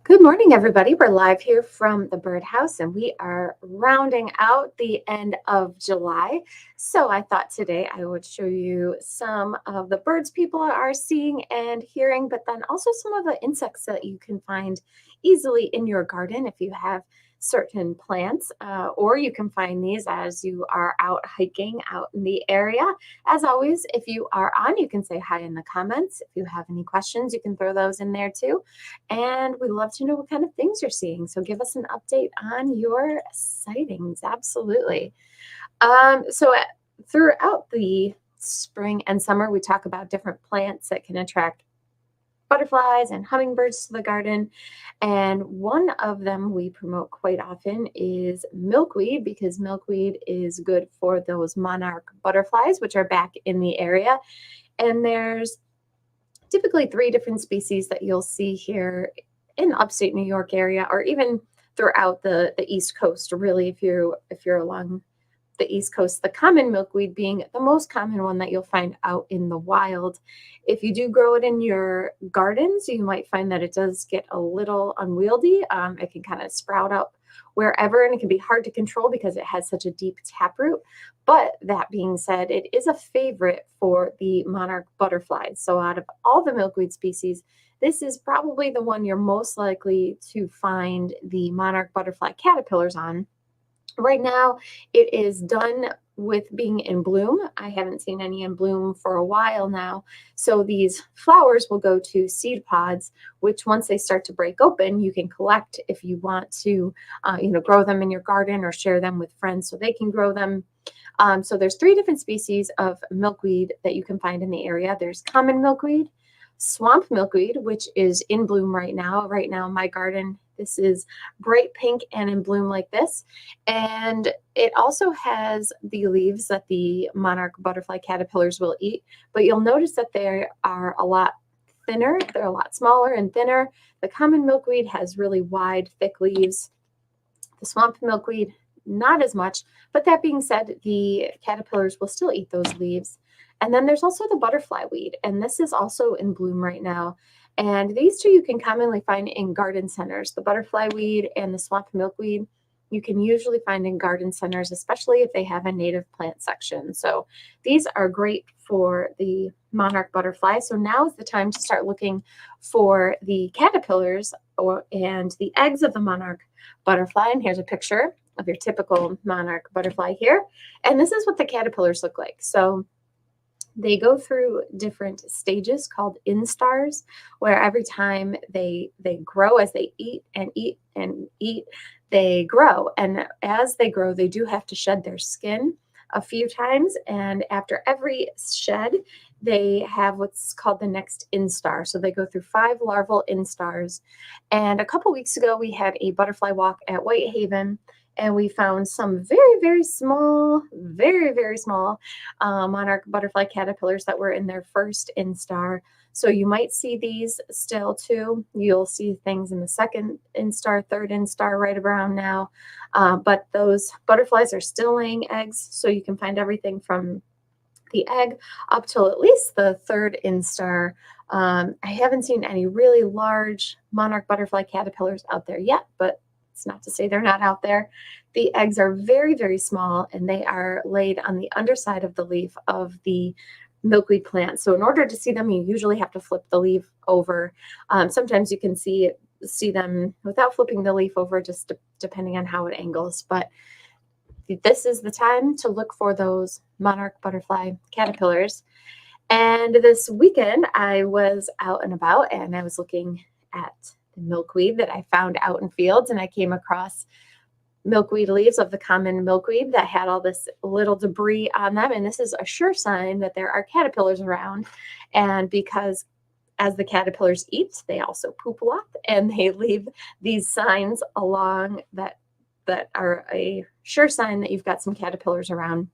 Good morning, everybody. We're live here from the birdhouse and we are rounding out the end of July. So I thought today I would show you some of the birds people are seeing and hearing, but then also some of the insects that you can find easily in your garden if you have certain plants, or you can find these as you are out hiking out in the area. As always, if you are on, you can say hi in the comments. If you have any questions, you can throw those in there too. And we love to know what kind of things you're seeing. So give us an update on your sightings. Absolutely. Throughout the spring and summer, we talk about different plants that can attract butterflies and hummingbirds to the garden. And one of them we promote quite often is milkweed because milkweed is good for those monarch butterflies, which are back in the area. And there's typically three different species that you'll see here in the upstate New York area, or even throughout the East Coast. Really, if you're along the East Coast, the common milkweed being the most common one that you'll find out in the wild. If you do grow it in your gardens, you might find that it does get a little unwieldy. It can kind of sprout up wherever, and it can be hard to control because it has such a deep taproot. But that being said, it is a favorite for the monarch butterflies. So out of all the milkweed species, this is probably the one you're most likely to find the monarch butterfly caterpillars on. Right now, it is done with being in bloom. I haven't seen any in bloom for a while now. So these flowers will go to seed pods, which once they start to break open, you can collect if you want to, grow them in your garden or share them with friends so they can grow them. So there's three different species of milkweed that you can find in the area. There's common milkweed, swamp milkweed, which is in bloom right now. Right now in my garden, this is bright pink and in bloom like this. And it also has the leaves that the monarch butterfly caterpillars will eat, but you'll notice that they are a lot thinner. They're a lot smaller and thinner. The common milkweed has really wide, thick leaves. The swamp milkweed, not as much. But that being said, the caterpillars will still eat those leaves. And then there's also the butterfly weed, and this is also in bloom right now. And these two you can commonly find in garden centers. The butterfly weed and the swamp milkweed you can usually find in garden centers, especially if they have a native plant section. So these are great for the monarch butterfly. So now is the time to start looking for the caterpillars and the eggs of the monarch butterfly. And here's a picture of your typical monarch butterfly here. And this is what the caterpillars look like. So they go through different stages called instars, where every time they grow, as they eat and eat and eat, they grow. And as they grow, they do have to shed their skin a few times. And after every shed, they have what's called the next instar. So they go through 5 larval instars. And a couple weeks ago, we had a butterfly walk at Whitehaven, and we found some very, very small, monarch butterfly caterpillars that were in their first instar. So you might see these still too. You'll see things in the second instar, third instar right around now. But those butterflies are still laying eggs. So you can find everything from the egg up till at least the third instar. I haven't seen any really large monarch butterfly caterpillars out there yet, but it's not to say they're not out there. The eggs are very, very small, and they are laid on the underside of the leaf of the milkweed plant. So in order to see them, you usually have to flip the leaf over. Sometimes you can see them without flipping the leaf over, just depending on how it angles. But this is the time to look for those monarch butterfly caterpillars. And this weekend, I was out and about, and I was looking at milkweed that I found out in fields, and I came across milkweed leaves of the common milkweed that had all this little debris on them. And this is a sure sign that there are caterpillars around. And because as the caterpillars eat, they also poop a lot, and they leave these signs along that are a sure sign that you've got some caterpillars around.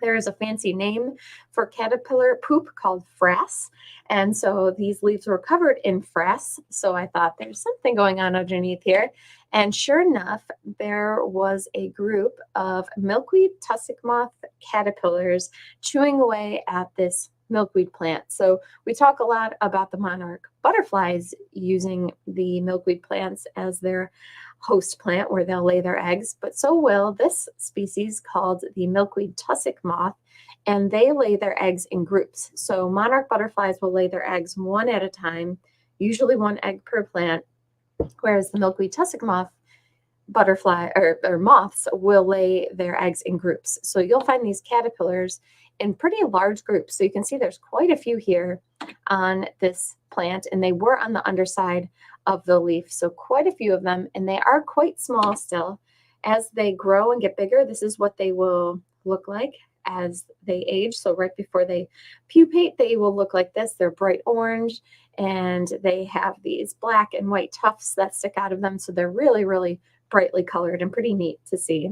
There is a fancy name for caterpillar poop called frass. And so these leaves were covered in frass. So I thought there's something going on underneath here. And sure enough, there was a group of milkweed tussock moth caterpillars chewing away at this milkweed plant. So we talk a lot about the monarch butterflies using the milkweed plants as their host plant where they'll lay their eggs, but so will this species called the milkweed tussock moth, and they lay their eggs in groups. So monarch butterflies will lay their eggs one at a time, usually one egg per plant, whereas the milkweed tussock moth butterfly or moths will lay their eggs in groups. So you'll find these caterpillars in pretty large groups. So you can see there's quite a few here on this plant, and they were on the underside of the leaf. So quite a few of them, and they are quite small still. As they grow and get bigger, this is what they will look like as they age. So right before they pupate, they will look like this. They're bright orange, and they have these black and white tufts that stick out of them. So they're really, really brightly colored and pretty neat to see.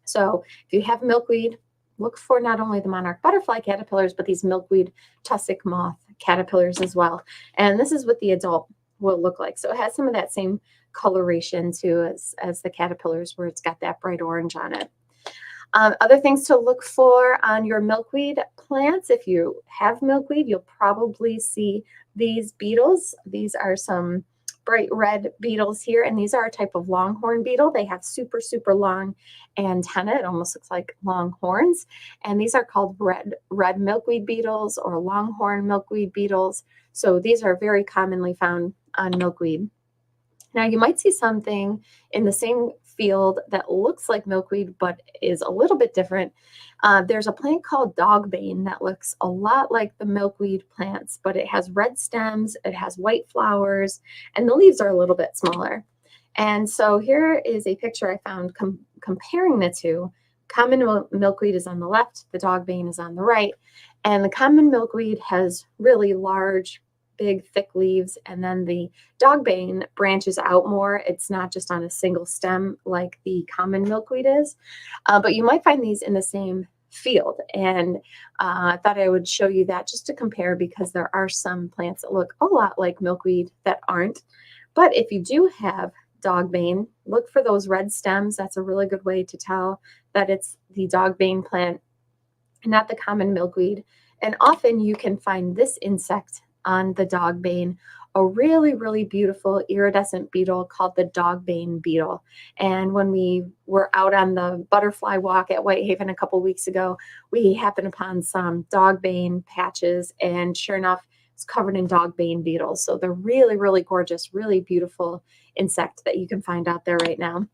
So if you have milkweed, look for not only the monarch butterfly caterpillars, but these milkweed tussock moth caterpillars as well. And this is what the adult will look like. So it has some of that same coloration too as the caterpillars, where it's got that bright orange on it. Other things to look for on your milkweed plants. If you have milkweed, you'll probably see these beetles. These are some bright red beetles here, and these are a type of longhorn beetle. They have super, super long antennae. It almost looks like long horns. And these are called red milkweed beetles or longhorn milkweed beetles. So these are very commonly found on milkweed. Now you might see something in the same field that looks like milkweed but is a little bit different. There's a plant called dogbane that looks a lot like the milkweed plants, but it has red stems, it has white flowers, and the leaves are a little bit smaller. And so here is a picture I found comparing the two. Common milkweed is on the left, the dogbane is on the right, and the common milkweed has really large, big, thick leaves, and then the dogbane branches out more. It's not just on a single stem like the common milkweed is, but you might find these in the same field. And I thought I would show you that just to compare, because there are some plants that look a lot like milkweed that aren't. But if you do have dogbane, look for those red stems. That's a really good way to tell that it's the dogbane plant, not the common milkweed. And often you can find this insect on the dogbane, a really, really beautiful iridescent beetle called the dogbane beetle. And when we were out on the butterfly walk at Whitehaven a couple weeks ago, we happened upon some dogbane patches, and sure enough, it's covered in dogbane beetles. So they're really, really gorgeous, really beautiful insect that you can find out there right now.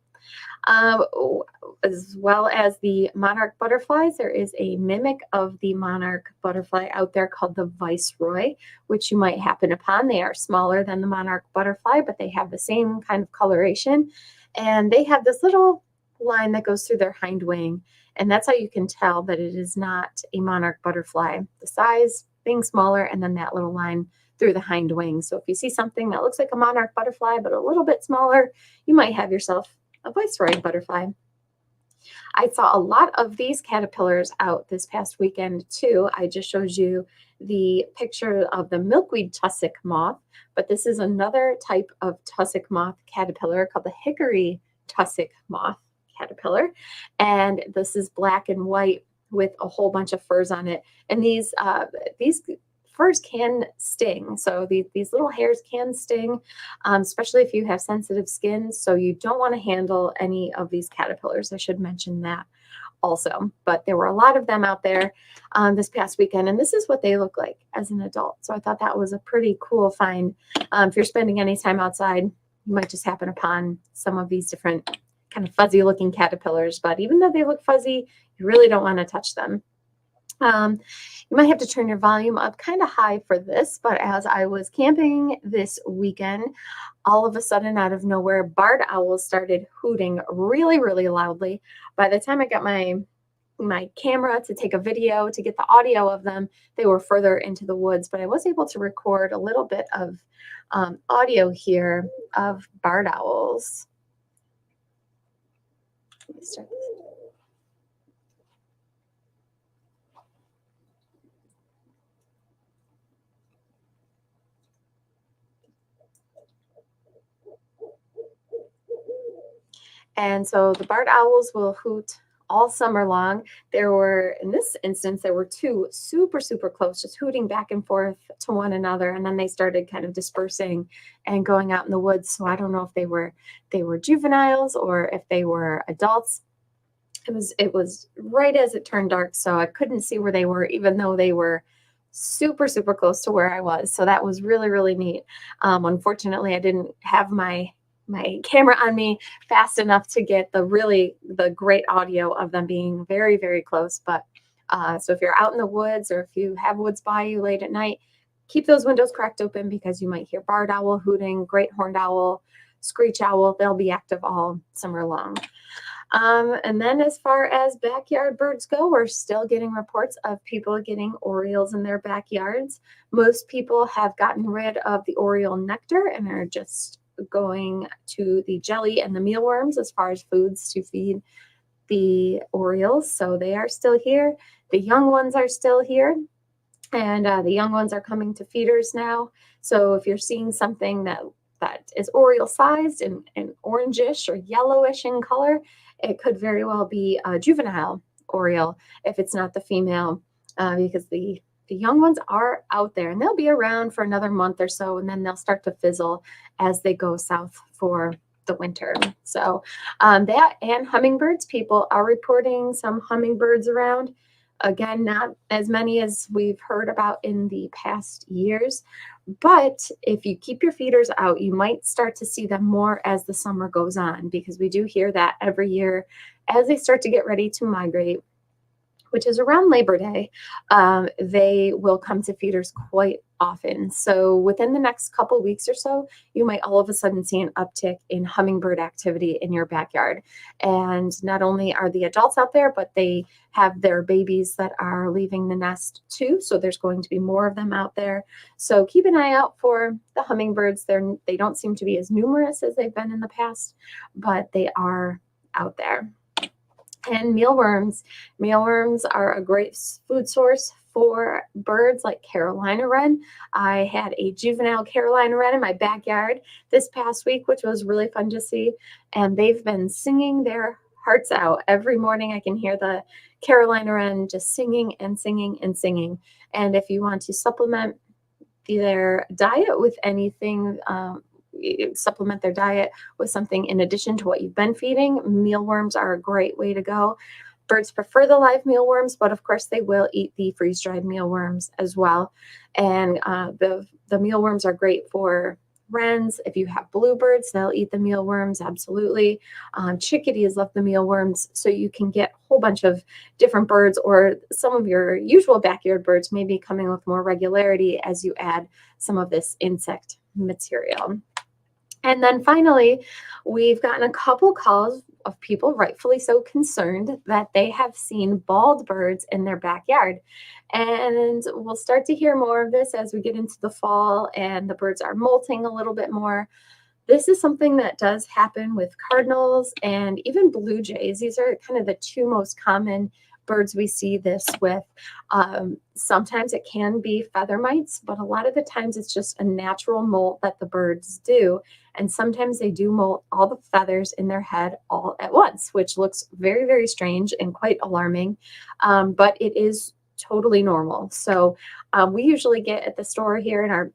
As well as the monarch butterflies, there is a mimic of the monarch butterfly out there called the viceroy, which you might happen upon. They are smaller than the monarch butterfly, but they have the same kind of coloration. And they have this little line that goes through their hind wing. And that's how you can tell that it is not a monarch butterfly. The size being smaller, and then that little line through the hind wing. So if you see something that looks like a monarch butterfly, but a little bit smaller, you might have yourself a viceroy butterfly. I saw a lot of these caterpillars out this past weekend too. I just showed you the picture of the milkweed tussock moth, but this is another type of tussock moth caterpillar called the hickory tussock moth caterpillar. And this is black and white with a whole bunch of furs on it. And these furs can sting. So these little hairs can sting, especially if you have sensitive skin. So you don't want to handle any of these caterpillars. I should mention that also. But there were a lot of them out there this past weekend, and this is what they look like as an adult. So I thought that was a pretty cool find. If you're spending any time outside, you might just happen upon some of these different kind of fuzzy looking caterpillars. But even though they look fuzzy, you really don't want to touch them. You might have to turn your volume up kind of high for this, but as I was camping this weekend, all of a sudden, out of nowhere, barred owls started hooting really, really loudly. By the time I got my camera to take a video to get the audio of them, they were further into the woods, but I was able to record a little bit of audio here of barred owls. Let me start this. And so the barred owls will hoot all summer long. There were, in this instance, there were two super, super close, just hooting back and forth to one another. And then they started kind of dispersing and going out in the woods. So I don't know if they were juveniles or if they were adults. It was right as it turned dark, so I couldn't see where they were, even though they were super, super close to where I was. So that was really, really neat. Unfortunately, I didn't have my camera on me fast enough to get the great audio of them being very, very close. But so if you're out in the woods or if you have woods by you late at night, keep those windows cracked open because you might hear barred owl hooting, great horned owl, screech owl. They'll be active all summer long. And then as far as backyard birds go, we're still getting reports of people getting orioles in their backyards. Most people have gotten rid of the oriole nectar and are just going to the jelly and the mealworms as far as foods to feed the orioles. So they are still here. The young ones are still here. And the young ones are coming to feeders now. So if you're seeing something that is oriole sized and orangish or yellowish in color, it could very well be a juvenile oriole if it's not the female, because the young ones are out there and they'll be around for another month or so, and then they'll start to fizzle as they go south for the winter. So that and hummingbirds, people are reporting some hummingbirds around. Again, not as many as we've heard about in the past years, but if you keep your feeders out, you might start to see them more as the summer goes on, because we do hear that every year as they start to get ready to migrate, which is around Labor Day, they will come to feeders quite often. So within the next couple weeks or so, you might all of a sudden see an uptick in hummingbird activity in your backyard. And not only are the adults out there, but they have their babies that are leaving the nest too. So there's going to be more of them out there. So keep an eye out for the hummingbirds. They don't seem to be as numerous as they've been in the past, but they are out there. And mealworms. Mealworms are a great food source for birds like Carolina wren. I had a juvenile Carolina wren in my backyard this past week, which was really fun to see. And they've been singing their hearts out. Every morning I can hear the Carolina wren just singing and singing and singing. And if you want to supplement their diet with anything, supplement their diet with something in addition to what you've been feeding, mealworms are a great way to go. Birds prefer the live mealworms, but of course they will eat the freeze-dried mealworms as well. And the mealworms are great for wrens. If you have bluebirds, they'll eat the mealworms, absolutely. Chickadees love the mealworms, so you can get a whole bunch of different birds, or some of your usual backyard birds may be coming with more regularity as you add some of this insect material. And then finally, we've gotten a couple calls of people, rightfully so, concerned that they have seen bald birds in their backyard. And we'll start to hear more of this as we get into the fall and the birds are molting a little bit more. This is something that does happen with cardinals and even blue jays. These are kind of the two most common birds we see this with. Sometimes it can be feather mites, but a lot of the times it's just a natural molt that the birds do. And sometimes they do molt all the feathers in their head all at once, which looks very, very strange and quite alarming. But it is totally normal. So we usually get at the store here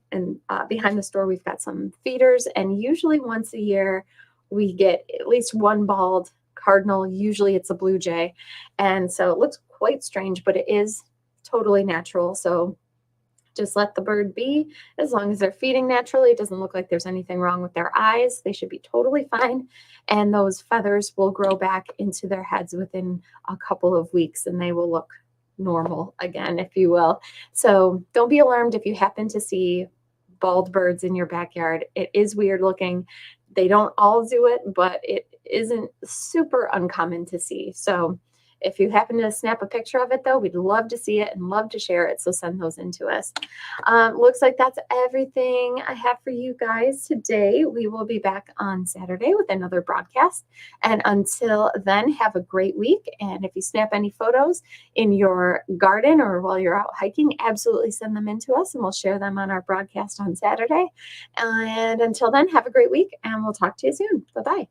behind the store, we've got some feeders, and usually once a year we get at least one bald cardinal. Usually it's a blue jay. And so it looks quite strange, but it is totally natural. So just let the bird be. As long as they're feeding naturally, it doesn't look like there's anything wrong with their eyes. They should be totally fine. And those feathers will grow back into their heads within a couple of weeks, and they will look normal again, if you will. So don't be alarmed if you happen to see bald birds in your backyard. It is weird looking. They don't all do it, but it isn't super uncommon to see. So if you happen to snap a picture of it, though, we'd love to see it and love to share it. So send those in to us. Looks like that's everything I have for you guys today. We will be back on Saturday with another broadcast. And until then, have a great week. And if you snap any photos in your garden or while you're out hiking, absolutely send them in to us and we'll share them on our broadcast on Saturday. And until then, have a great week and we'll talk to you soon. Bye-bye.